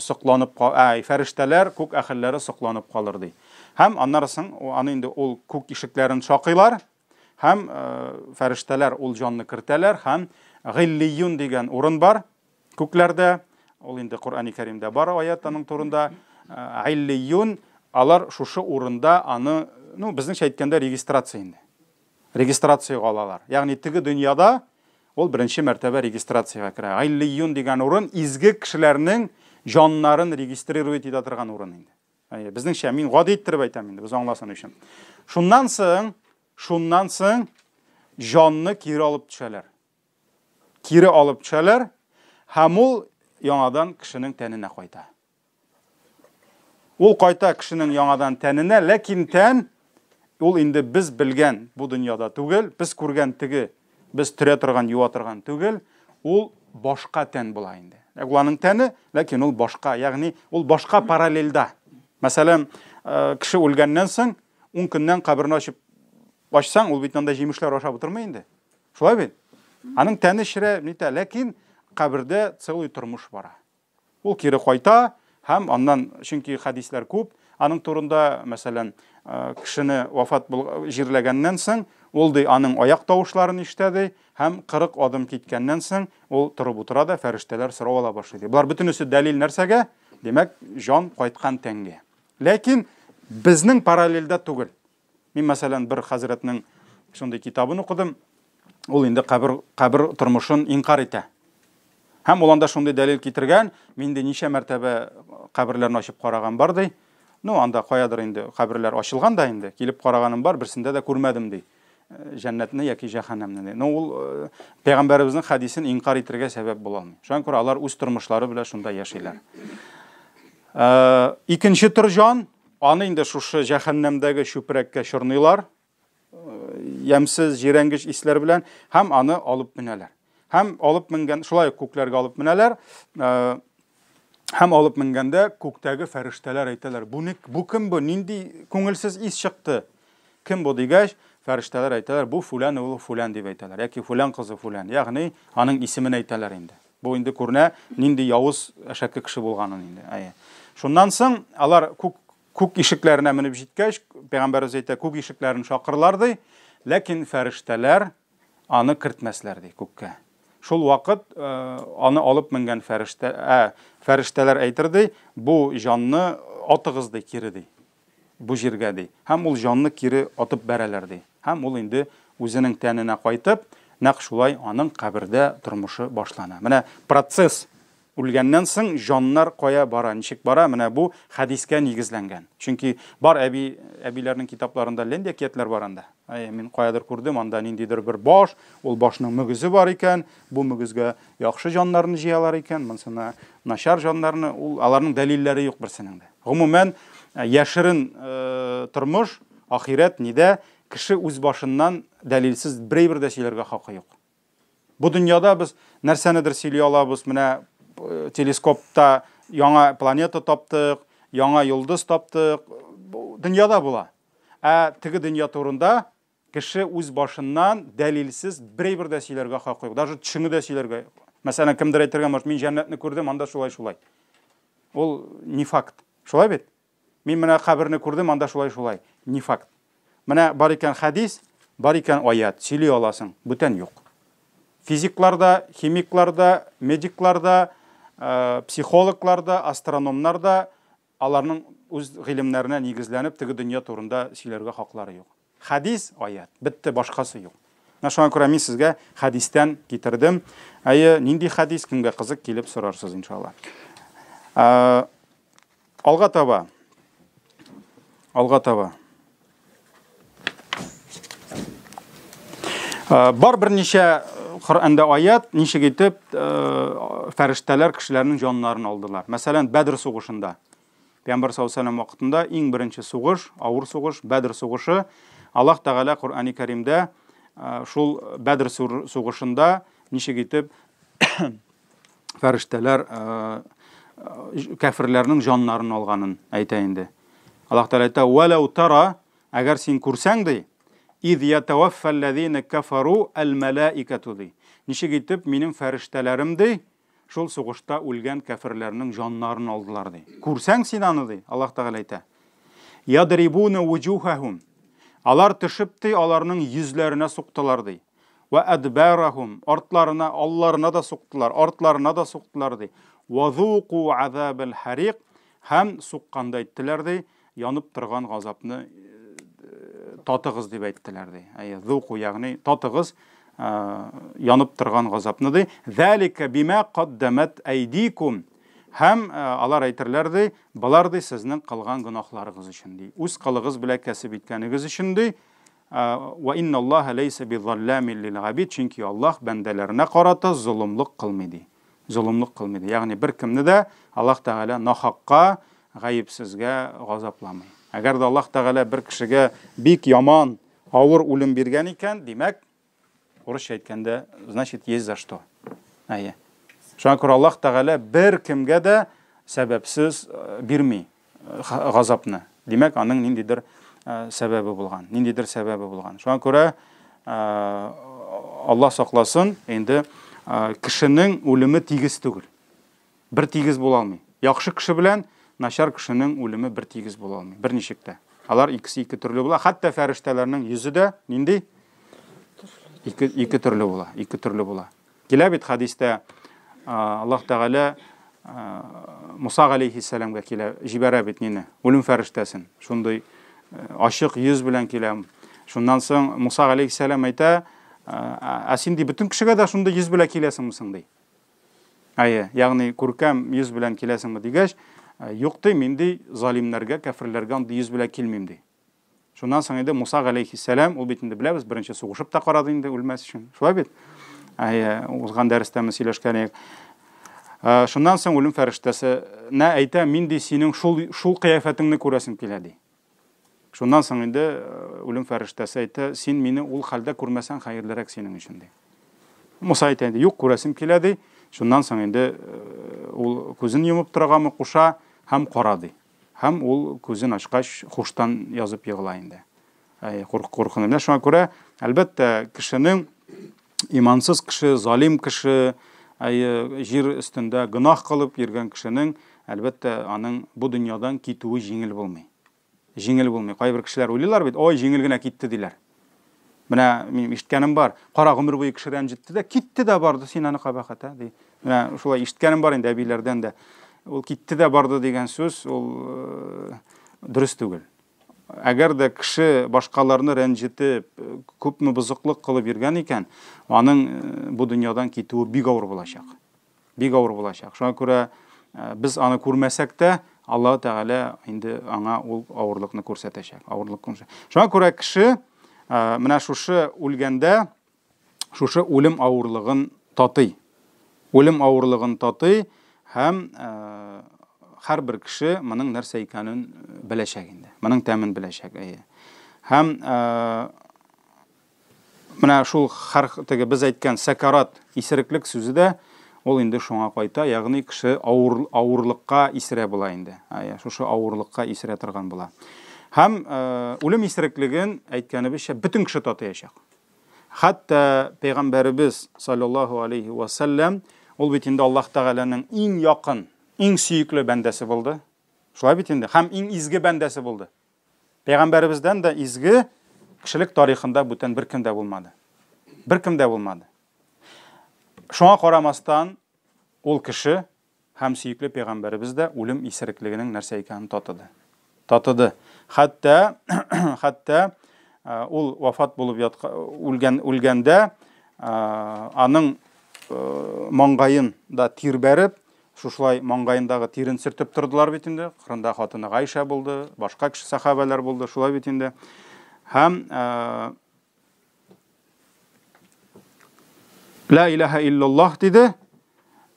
[SPEAKER 1] сокланып, фәрештәләр, күк әһелләре сокланып калыр ди. Һәм аннан соң аны инде ул күк ишекләрен шакыйлар, һәм фәрештәләр ул җанны кертәләр, һәм гиллиюн дигән урын бар күкләрдә. Ул инде Коръәни Кәримдә бар аят аның турында. Иллиюн, алар шушы урында аны, безнеңчә әйткәндә регистрация инде. Регистрацияга алалар. Ягъни теге дөньяда ул беренче мәртәбә регистрациягә керә. Иллиюн дигән урын изге кешеләрнең җаннарын регистрировать итә торган урын инде. Безнеңчә мин гади иттереп әйтәм инде, без аңласын өчен. Шуннан соң җанны кире алып төшәләр. Кире алып төшәләр, һәм ул яңадан кешенең тәненә кайта. Ул кайта кешенең яңадан тәненә, ләкин тән ул инде без белгән бу дөньяда түгел, без күргән теге, без төрә торган, юа торган түгел, ул башка тән була инде. Уларның тәне, ләкин ул башка, ягъни ул башка параллельда. Мәсәлән, кеше үлгәннән соң 10 көннән каберне ачсаң, ул бит анда җимешләр ашап утырмый инде. Шулай бит? Аның тәне ширә нитә, ләкин кабердә целый тормыш бара. Ул кире кайта, һәм аннан, чөнки хадислар күп, аның турында, мәсәлән, кешене вафат җирләгәннән соң, ул ди аның аяк тавышларын ишетә, һәм 40 адым киткәннән соң, ул торып утыра да фәрештәләр сорап ала башлый. Булар бөтенесе дәлил нәрсәгә? Демәк, җан кайткан тәнгә. Ләкин безнең параллельдә түгел. Мин, мәсәлән, бер хәзрәтнең шундый китабын укыдым. Ул инде кабер тормышын инкар итә. Һәм ул анда шундый дәлил китергән, миндә ничә мәртәбә каберләрне ачып караган бар ди. Анда каядыр инде каберләр ачылган да инде, килеп караганым бар, берсендә дә күрмәдем ди. Җәннәтне яки җәһәннәмне. Ул пәйгамбәребезнең хадисен инкар итәргә сәбәп була алмый. Шуңа күрә алар үз тормышлары белән шунда яшиләр. Икенче төр җан, аны инде шушы җәһәннәмдәге чүпрәккә чорныйлар, ямсыз җирәнгеч исләр белән, һәм аны алып менәләр. Һәм алып менгән, шулай күкләргә алып менәләр, һәм алып менгәндә күктәге фәрештәләр әйтәләр, бу кем бу, нинди күңелсез ис чыкты? Кем бу дигәч, фәрештәләр әйтәләр, бу фулан улы фулан дип әйтәләр, яки фулан кызы фулан. Ягъни аның исемен әйтәләр инде. Бу инде күренә, нинди явыз әшәке кеше булганын инде. Шуннан соң алар күк ишекләренә менеп җиткәч, пәйгамбәрбез әйтә, күк ишекләрен шакырлар ди, ләкин фәрештәләр аны кертмәсләр ди күккә. Шул вакыт аны алып менгән фәрештәләр әйтер ди, бу җанны атыгыз ди, кире ди. бу җиргә ди. Һәм ул җанны кире атып бәрәләр ди. Һәм ул инде үзенең тәненә кайтып, нәкъ шулай аның кабердә тормышы башлана. Менә процесс үлгәннән соң җаннар кая бара, ничек бара, менә бу хәдискә нигезләнгән. Чөнки бар әбиләрнең китапларында лендәкиятләр бар анда. Мин каядыр күрдем, анда ниндидер бер баш, ул башның мөгезе бар икән, бу мөгезгә яхшы җаннарны җыялар икән, монсына начар җаннарны, ул аларның дәлилләре юк берсенең дә. Гомумән, яшерен тормыш, ахирәт нидә, кеше үз башыннан дәлилсез берәр дә сөйләргә хакы юк. Бу дөньяда без нәрсәнедер сөйли алабыз, менә телескопта яңа планета таптык, яңа йолдыз таптык, дөньяда була. Теге дөнья турында кеше үз башыннан дәлилсез берәр дә сөйләргә хакы юк. Даже төшеңе дә сөйләргә. Мәсәлән, кемдер әйтергә мөмкин, мин җәннәтне күрдем, анда шулай. Ул не факт. Шулай бит? Мин менә каберне күрдем, анда шулай. Не факт. Менә бар икән хадис, бар икән аят, сөйли аласың, бүтән юк. Физикларда, химикларда, медикларда, психологларда, астрономнарда аларның үз гыйлемнәренә нигезләнеп теге дөнья турында сөйләргә хаклары юк. Хадис, аят, битте, башкасы юк. Шуңа күрә мин сезгә хадистән китердем. Нинди хадис, кемгә кызык, килеп сорарсыз иншалла. Алга таба. Бар берничә Коръәндә аят, ничек итеп фәрештәләр кешеләрнең җаннарын алдылар. Мәсәлән, Бәдр сугышында. Пәйгамбәр саллаллаху алейһи ва саллям вакытында иң беренче сугыш, авыр сугыш, Бәдр сугышы. Аллаһ Тәгалә Коръәни Кәримдә шул Бәдр сугышында ничек итеп фәрештәләр кафирләрнең җаннарын алганын әйтә инде. Аллаһ Тәгалә әйтә: "Валау тара", әгәр син күрсәң ди, «Иҙ ятаваффа аллазина кафару ал-малаикату» ди. Ничек итеп минем фәрештәләрем ди, шул сугышта үлгән кафирләрнең җаннарын алдылар ди. Күрсәң син аны ди, Аллаһ Тәгалә әйтә. «Ядрибуна вуҗухахум». Алар төшеп ди, аларның йөзләренә суктылар ди. «Ва адбарахум», артларына, алларына да суктылар, артларына да суктылар ди. «Вазуqu азабал хариq», һәм сукканда әйттеләр ди, янып торган газапны татыгыз дип әйттеләр ди. Зуqu, ягъни татыгыз янып торган газапны ди. «Залика бима каддамат айдикум». Һәм алар әйтерләр ди, булар ди сезнең кылган гынахларыгыз өчен ди. Үз кылыгыз белән кәсеп иткәнегез өчен ди. «Ва инналлаха лейса бизалламин лил-габид», чөнки Аллаһ бәндәләренә карата зулымлык кылмый ди. Ягъни бер кемне дә Аллаһ Тәгалә нахакка, гаепсезгә газапламый. Әгәр дә Аллаһ Тәгалә бер кешегә бик яман, авыр үлем биргән икән, димәк, урысча әйткәндә, значит, есть за что. Шуңа күрә Аллаһ Тәгалә бер кемгә дә сәбәпсез бирми газапны. Димәк, аның ниндидер сәбәбе булган. Шуңа күрә Аллаһ сакласын, инде кешенең үлеме тигез түгел. Бер тигез була алмый. Яхшы кеше белән начар кешенең үлеме бер тигез була алмый. Бер ничектә. Алар икесе ике төрле була. Хәтта фәрештәләрнең йөзе дә нинди? Ике төрле була. Килә бит хадистә Аллаһ Тәгалә Муса алейхиссаламга килә, җибәрә бит нине? Үлем фәрештәсен. Шундый ачык йөз белән килә. Шуннан соң Муса алейхиссалам әйтә: "Син бөтен кешегә дә шундый йөз белән киләсеңме соң?" ди. Ягъни күркәм йөз белән киләсеңме дигәч, юк ди, мин ди залимнәргә, кафирләргә андый йөз белән килмим ди. Шуннан соң инде Муса алейхиссалам, ул бит инде беләбез, беренче сугышып та карады инде үлмәс өчен. Шулай бит? Узган дәрестә сөйләшкән идек. Шуннан соң үлем фәрештәсенә әйтә: "Мин ди синең шул кыяфәтеңне күрәсем килә" ди. Шуннан соң инде үлем фәрештәсе әйтә: "Син мине ул хәлдә күрмәсәң хәерлерәк синең өчен" ди. Муса әйтә: "Юк, күрәсем килә" ди. Шуннан соң инде ул күзен йомып торганмы куша һәм карады. Һәм ул күзен ачкач хуштан язып егыла инде. Куркынып. Шуңа күрә, әлбәттә, кешенең имансыз кеше, залим кеше, җир өстендә гынах кылып йөргән кешенең, әлбәттә, аның бу дөньядан китүе җиңел булмый. Кайбер кешеләр уйлыйлар бит, ой, җиңел генә китте диләр. Менә мин ишеткәнем бар, кара гомер буе кеше рәнҗетте дә, китте дә барды, син аны кабахата ди. Менә шулай ишеткәнем бар инде әбиләрдән дә. Ул китте дә барды дигән сүз, ул дөрес түгел. әгәр дә кеше башкаларны рәнҗетеп, күпме бозыклык кылып йөргән икән, аның бу дөньядан китүе бик авыр булачак. Бик авыр булачак. Шуңа күрә без аны күрмәсәк тә, Аллаһ Тәгалә инде аңа ул авырлыкны күрсәтәчәк. Шуңа күрә кеше менә шушы үлгәндә шушы үлем авырлыгын татый. Үлем авырлыгын татый һәм һәрбер кеше моның нәрсә икәнен беләчәк инде. Моның тәмен беләчәк. Һәм менә шул без әйткән сәкарат, исереклек сүзе дә ул инде шуңа кайта, ягъни кеше авырлыкка исерә була инде. Шушы авырлыкка исерә торган була. Һәм үлем исереклеген әйткәнебезчә бөтен кеше татыячак. Хәтта Пәйгамбәрбез саллаллаһу алейхи ва саллям ул бит инде Аллаһ Тәгаләнең иң якын, иң сөйекле бәндәсе булды. Шулай бит инде, һәм иң изге бәндәсе булды. Пәйгамбәрбездән дә изге кешелек тарихында бүтән беркем дә булмады. Беркем дә булмады. Шуңа карамастан ул кеше һәм сөйекле Пәйгамбәрбез дә үлем исереклегенең нәрсә икәнен татыды. Хәтта ул вафат булып үлгәндә аның маңгайын да тир бәреп, шушылай маңгайындагы тирен сөртеп тордылар бит инде. Кырында хатыны Гайша булды, башка кеше сахабалар булды, шулай бит инде. Һәм ла илаха иллаллаһ диде,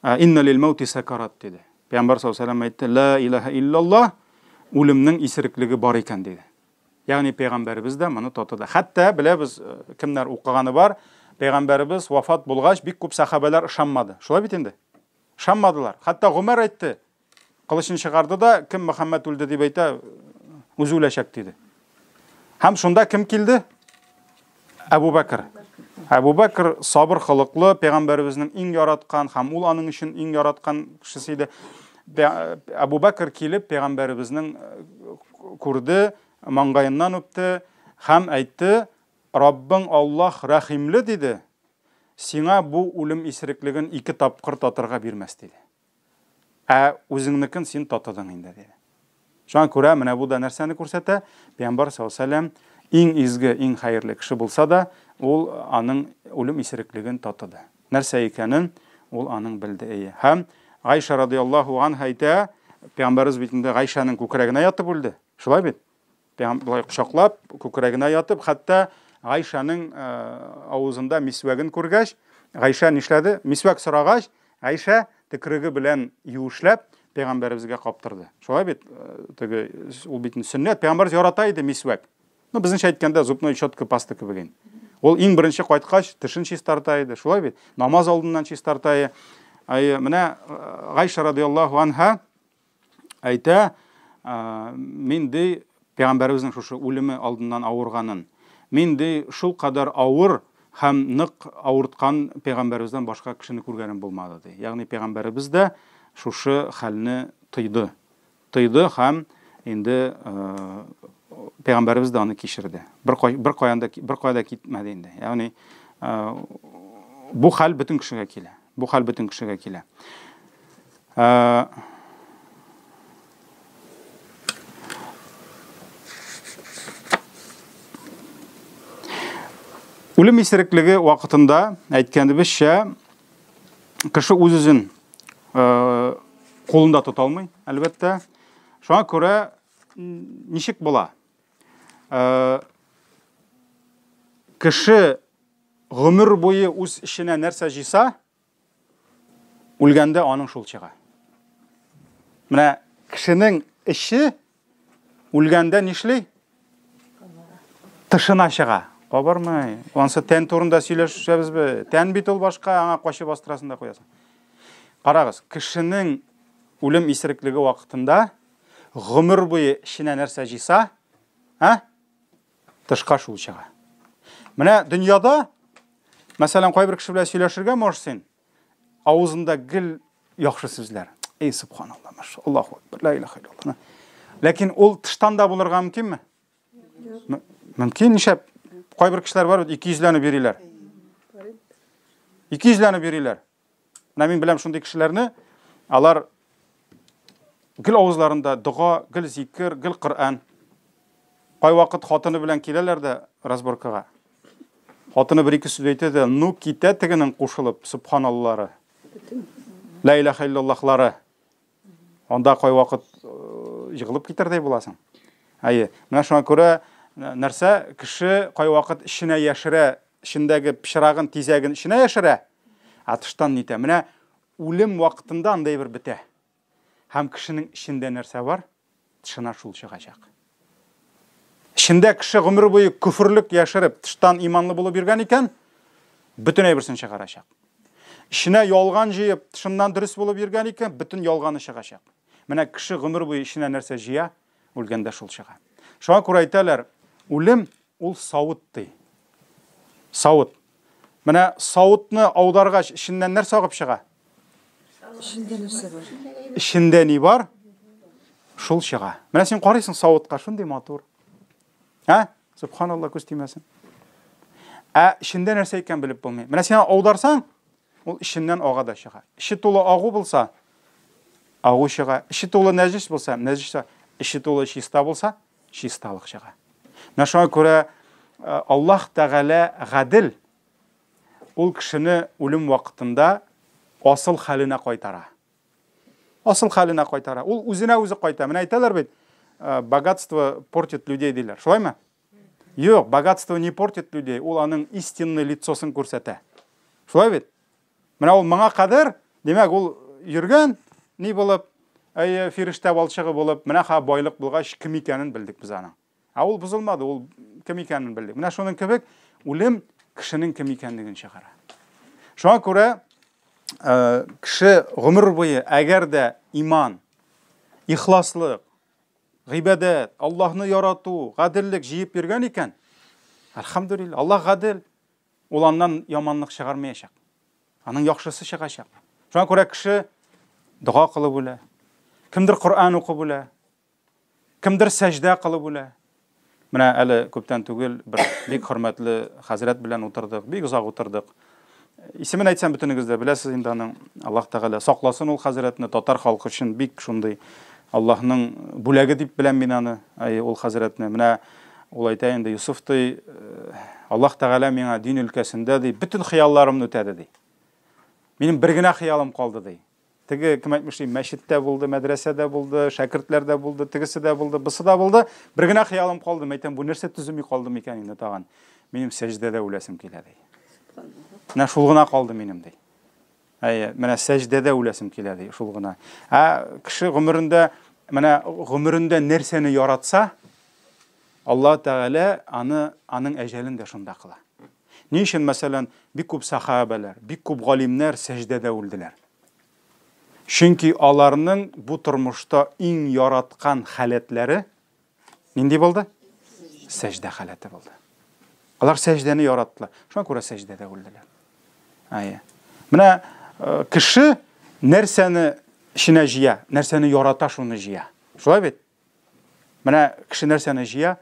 [SPEAKER 1] инна лил маути сакарат диде. Пәйгамбәр саллаллаһу алейхи ва саллям әйтте, ла илаха иллаллаһ, үлемнең исереклеге бар икән диде. Ягъни Пәйгамбәрбез дә моны татыды. Хәтта беләбез, кемнәр укыганы бар, Пәйгамбәрбез вафат булгач бик күп сахабалар ышанмады. Шулай бит инде. Ышанмадылар. Хәтта Гомәр әйтте, кылычын чыгарды да, кем Мөхәммәд үлде дип әйтә, үзе үләчәк диде. Һәм шунда кем килде? Әбу Бәкр. Әбу Бәкр сабыр хылыклы, Пәйгамбәрбезнең иң яраткан һәм ул аның өчен иң яраткан кешесе иде. Әбу Бәкр килеп Пәйгамбәрбезнең күрде, маңгайыннан үпте һәм әйтте, Раббың Аллаһ рәхимле диде. Сиңа бу үлем исереклеген 2 тапкыр татырга бирмәс диде. Үзеңнекен син татыдың инде диде. Шуңа күрә менә бу да нәрсәне күрсәтә? Пәйгамбәр саллаллаһу алейхи ва саллям иң изге, иң хәерле кеше булса да, ул аның үлем исереклеген татыды. Нәрсә икәнен ул аның белде. Һәм Гайша радиллаһу анха әйтә, Пәйгамбәрбез бит инде Гайшаның күкрәгенә ятып үлде. Шулай бит? Пәйгамбәр кочаклап, күкрәгенә ятып, хәтта Гайшаның авызында мисвагын күргәч, Гайша нишләде? Мисвак сорагач, Гайша тикреге белән юышлап Пәйгамбәрбезгә каптырды. Шулай бит? Ул бит сөннәт, Пәйгамбәр ярата иде мисвак. Безнеңчә әйткәндә зубной щетка, паста кебек. Ул иң беренче кайткач тешен чистарта иде. Шулай бит? Намаз алдыннан чистарта. Менә Гайша радиллаһу анха әйтә, мин ди Пәйгамбәрбезнең шушы үлеме алдыннан авырганын, мин ди шул кадар авыр һәм нык авырткан Пәйгамбәрбездән башка кешене күргәнем булмады ди. Ягъни Пәйгамбәрбез дә шушы хәлне тойды. Һәм инде Пәйгамбәрбез дә аны кичерде. Бер кайда китмәде инде. Ягъни бу хәл бөтен кешегә килә. Үлем исереклеге вакытында әйткәнебезчә, кеше үзен кулында тота алмый, әлбәттә. Шуңа күрә ничек була? Кеше гомер буе үз эшенә нәрсә җыйса, үлгәндә аның шул чыга. Менә кешенең эше үлгәндә нишли? Тышына чыга. Кабармай. Онсы тән турында сөйләшәбезбе? Тән бит ул башка, аңа качып астырасында куясың. Карагыз, кешенең үлем исереклеге вакытында гомер буе эшенә нәрсә җыйса, тышка шул чыга. Менә дөньяда, мәсәлән, кайбер кеше белән сөйләшергә можсың, авызында гел яхшы сүзләр. Субханалла, машаллаху акбар, ла илаха иллаллаһ. Ләкин ул тыштан да булырга мөмкинме? Мөмкин, нишәп? Кайбер кешеләр бар, 200 бириләр. 200 бириләр. Мен беләм шундый кешеләрне, алар гел авызларында дуга, гел зикр, гел Коръан. вакыт хатыны белән киләләр дә разборкага. Хатыны бер-ике сүз әйтә, ну китә тегенең кушылып, субханаллары, ла илаха иллаллахлары. Анда кай вакыт җыгылып китәрдәй буласың. Менә шуңа күрә нәрсә, кеше кай вакыт ишенә яшерә, ишендәге пычрагын, тизәген ишенә яшерә, тыштан нитә. Менә үлем вакытында андай бер бетә. Һәм кешенең ишендә нәрсә бар, тышына шул чыгачак. Ишендә кеше гомер буе күфрлек яшереп, тыштан иманлы булып йөргән икән, бөтен әйберсен чыгарачак. Ишенә ялган җыеп, тышыннан дөрес булып йөргән икән, бөтен ялганы чыгачак. Менә кеше гомер буе ишенә нәрсә җыя, үлгәндә шул чыга. Шуңа күрә әйтәләр, үлем ул савыт ди. Савыт. Менә савытны аударгач ишеннән нәрсә агып чыга? Ишендә ни бар? Шул чыга. Менә син карыйсың савытка, шундый матур. Субханалла, күз тимәсен. Ишендә нәрсә икән белеп булмый. Менә син аударсаң, ул ишеннән ага да чыга. Ише тулы агу булса, агу чыга. Ише тулы нәҗис булса, нәҗис чыга. Ише тулы чиста булса, чисталык чыга. Менә шуңа күрә Аллаһ Тәгалә гадил, ул кешене үлем вакытында асыл хәленә кайтара. Асыл хәленә кайтара. Ул үзенә үзе кайта. Менә әйтәләр бит, богатство портит людей диләр. Шулаймы? Юк, богатство не портит людей, ул аның истинный лицосын күрсәтә. Шулай бит? Менә ул моңа кадәр, демәк ул йөргән, ни булып, фирештә балчыгы булып, менә байлык булгач кем икәнен белдек без аның. Ул бузылмады, ул кем икәнен белдек. Менә шуның кебек үлем кешенең кем икәнлеген чыгара. Шуңа күрә кеше гомер буе әгәр дә иман, ихласлык, гыйбадат, Аллаһны ярату, гаделлек җыеп йөргән икән, әлхәмдүлиллаһ, Аллаһ гадел, ул аннан яманлык чыгармаячак. Аның яхшысы чыгачак. Шуңа күрә кеше дуа кылып үлә, кемдер Коръан укып үлә, кемдер сәҗдә кылып үлә. Менә әле күптән түгел бер бик хөрмәтле хәзрәт белән утырдык, бик узак утырдык. Исемен әйтсәм бөтенегез дә беләсез инде аның. Аллаһ Тәгалә сакласын ул хәзрәтне, татар халкы өчен бик шундый Аллаһның бүләге дип беләм мин аны, ул хәзрәтне. Менә ул әйтә инде, Юсуф ди, Аллаһ Тәгалә миңа дин өлкәсендә ди, бөтен хыялларымны үтәде ди. Минем бер генә хыялым калды ди. Теге кем әйтмеш, мәчеттә булды, мәдрәсәдә булды, шәкертләрдә булды, тегесе дә булды, бусы да булды. Бер генә хыялым калды. Мәйтәм, бу нәрсә түземи калды микән инде тагын? Минем сәҗдәдә үләсем килә ди. Менә шул гына калды минем ди. Менә сәҗдәдә үләсем килә ди, шул гына. Кеше гомерендә, менә гомерендә нәрсәне яратса, Аллаһ Тәгалә аның әҗәлен дә шунда кыла. Ни өчен, мәсәлән, бик күп сахабалар, бик күп галимнәр сәҗдәдә үлделәр. Чөнки аларның бу тормышта иң яраткан халәтләре нинди булды? Сәҗдә халәте булды. Алар сәҗдәне яраттылар. Шуңа күрә сәҗдәдә үлделәр. Менә кеше нәрсәне ишенә җыя, нәрсәне ярата, шуны җыя. Шулай бит? Менә кеше нәрсәне җыя,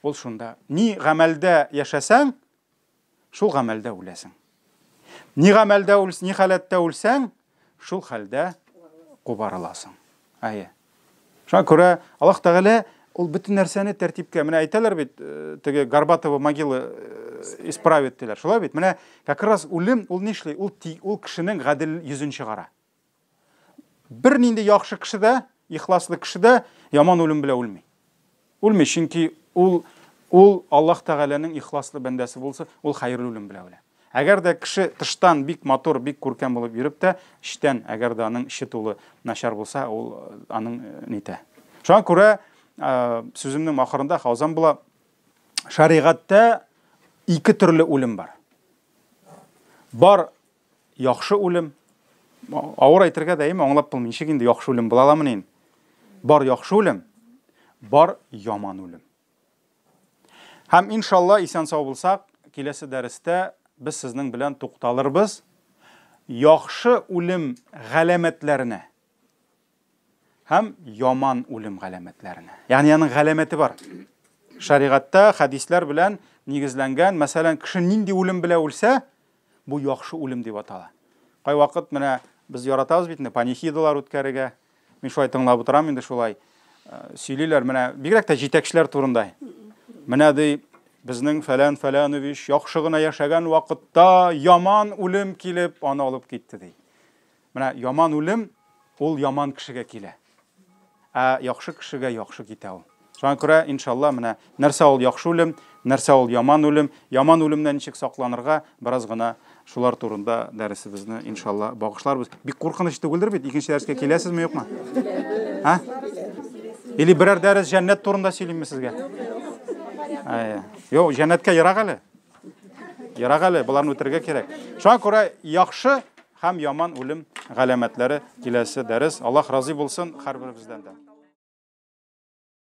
[SPEAKER 1] ул шунда. Ни гамәлдә яшәсәң, шул гамәлдә үләсең. Ни гамәлдә үлсәң, ни халәттә үлсәң, шул хәлдә кубарыласың. Шуңа күрә Аллаһ Тәгалә ул бөтен нәрсәне тәртипкә, менә әйтәләр бит, теге Горбатова могилы исправит диләр. Шулай бит? Менә как раз үлем ул нишли? Ул кешенең гадел йөзен чыгара. Бер нинди яхшы кешедә, ихласлы кешедә яман үлем белән үлми. Үлми, чөнки ул Аллаһ Тәгаләнең ихласлы бәндәсе булса, ул хәерле үлем белән үлә. Әгәр дә кеше тыштан бик матур, бик күркәм булып йөреп тә, иштән әгәр дә аның ише тулы начар булса, ул аның нитә. Шуңа күрә сүземнең ахырында хаузан була, шәригатьтә ике төрле үлем бар. Бар яхшы үлем, авыр әйтергә дә аңлап булмый, ничек инде яхшы үлем була аламын инде. Бар яхшы үлем, бар яман үлем. Һәм иншалла исән сау булсак, киләсе дәрестә без сезнең белән тукталырбыз яхшы үлем галәмәтләренә һәм яман үлем галәмәтләренә. Ягъни аның галәмәте бар. Шәригатьтә хәдисләр белән нигезләнгән, мәсәлән, кеше нинди үлем белән үлсә, бу яхшы үлем дип атала. Кай вакыт менә без яратабыз бит, панихидалар үткәрергә. Мин шулай тыңлап утырам инде шулай. Сөйлиләр менә бигрәк тә җитәкчеләр турында. Менә ди, безнең фәлән-фәләнович яхшы гына яшәгән вакытта яман үлем килеп аны алып китте ди. Менә яман үлем ул яман кешегә килә. Ә яхшы кешегә яхшы китә ул. Шуңа күрә, иншалла, менә нәрсә ул яхшы үлем, нәрсә ул яман үлемнән ничек сакланырга бераз гына шулар турында дәресебезне иншалла багышларбыз. Бик куркыныч түгелдер бит, икенче дәрескә киләсезме, юкмы? Ха? Или берәр дәрес җәннәт турында сөйлимме сезгә? Юк, җәннәткә ерак әле. Ерак әле, буларны үтәргә кирәк. Шуңа күрә яхшы һәм яман үлем галәмәтләре киләсе дәрес. Аллаһ разый булсын һәрберебездән дә.